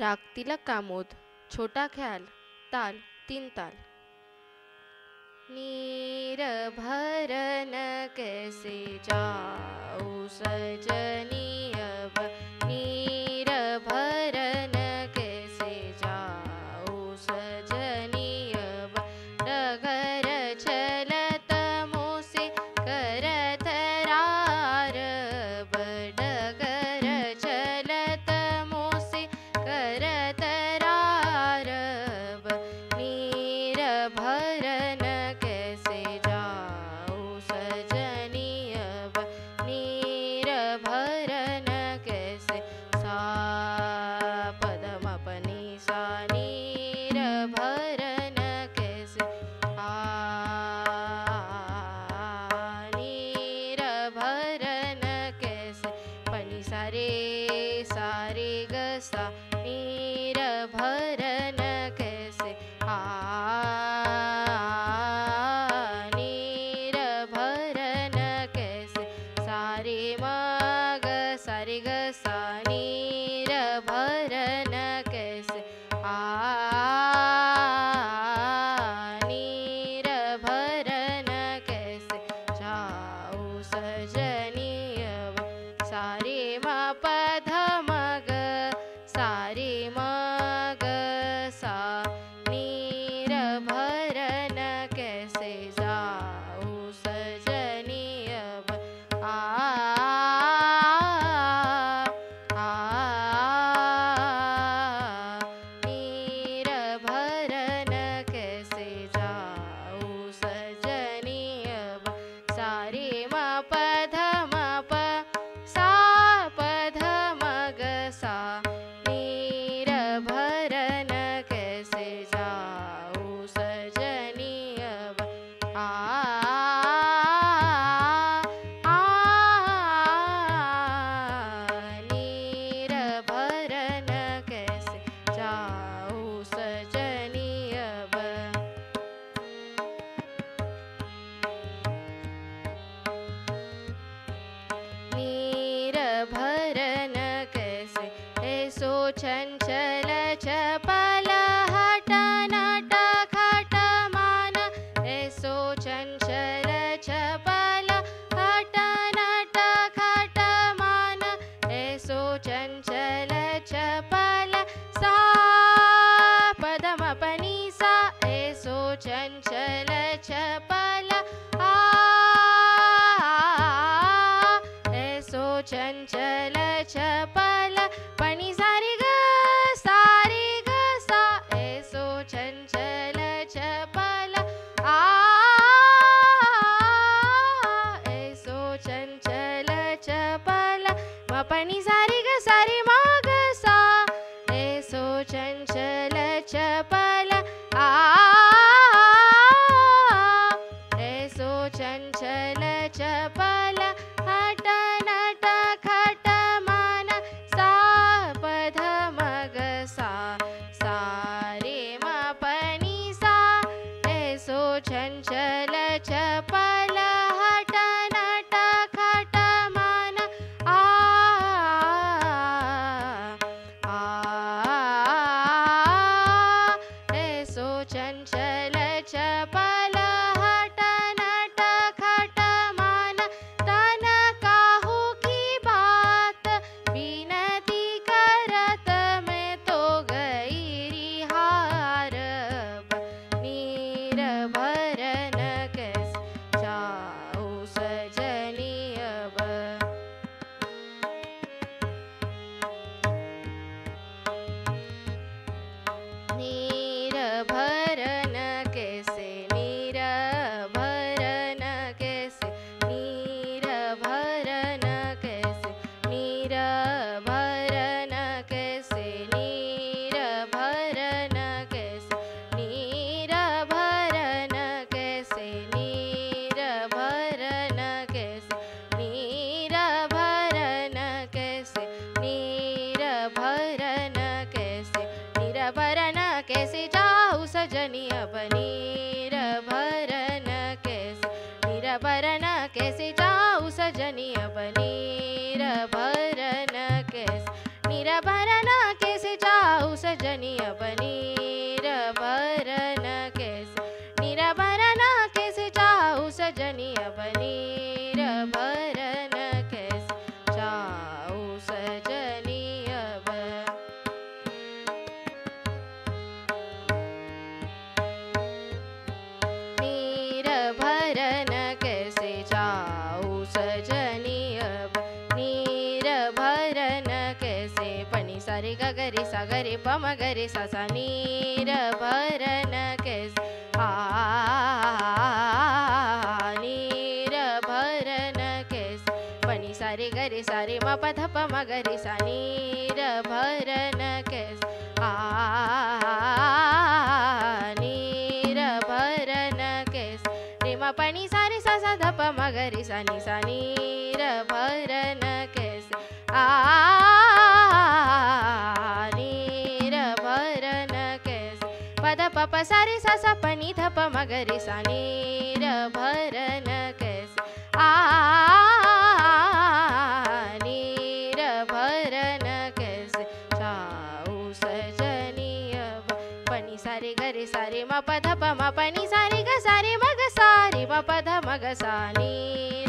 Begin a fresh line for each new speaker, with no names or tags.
राग तिलक कामोद, छोटा ख्याल, ताल 3 ताल। नीर भरन कैसे जाऊं सजनी अब, नीर भरन कैसे जाऊं सजनी अब, डगर चलत मोसे करत रारब, डगर चलत मोसे करत रारब, नीर भरन कैसे जाऊं सजनी अब, नीर भरन कैसे सा पदम पनी सा, नीर भरन कैसे नीर भरन कैसे पनी सारे सारे गसा, नीर भरन कैसे नीर भरन कैसे सारे मग सारे गसा, नीर भरन कैसे नीर भरन कैसे जाऊं सजनी अब, सारे म पध मग सारे मग सा, नीर भरन कैसे जाऊं सजनी अब, नीर भरन कैसे जाऊं सजनी अब, सारे म पध म प सा पध मग सा, नीर भरन कैसे जाऊं सजनी अब, नीर भरन कैसे जाऊं सजनी अब। नीर भरन कैसे ऐसो चंचल चपल हठ नट खट मान, ऐसो चंचल चपल हठ नट खट मान, ऐसो चंचल चपल सा पदम पनी सा, ऐसो चंचल चपल ऐसो चंचल चपल पनी सारी ग सा, ऐसो चंचल चपल ऐसो चंचल चपल म पनी सारी ग सारी म ग सा, ऐसो चंचल चपल ऐसो चंचल चपल हठ नट खट मान, सा पध मग सा, सारे म पनी सा, ऐसो चंचल चपल हठ नट खट मान, ऐसो चंचल चपल हठ नट खट मान, तन काहू की बात विनती करत मैं तो गई रिहारब, नीर भरन कैसे जाऊं सजनी अब, नीर भरन कैसे नीर भरन कैसे नीर भरन कैसे नीर भरन कैसे नीर भरन कैसे नीर भरन कैसे नीर भरन कैसे नीर भरन कैसे नीर भरन कैसे नीर भरन कैसे जाऊं सजनी अब, नीर भरन कैसे नीर भरन कैसे जाऊं सजनी अब, नीर भरन कैसे नीर भरन कैसे जाऊं गरी सा गरी प म गरी सा सा नी र भरन केस नी र भरन केस पनि सारी गरी सारी म प ध प म गरी सा नी र भरन केस नी र भरन केस रे म पनि सारी सा सा ध प म गरी सा नी र भरन केस नी र भरन केस पद प प सारी सा सा प नि ध प म गरी सा नी र भरन केस नी र भरन केस चाऊ सजनीय पनि सारी गरी सारी म प ध प म पनि सारी ग सारी म ग सारी म प ध म ग सा नी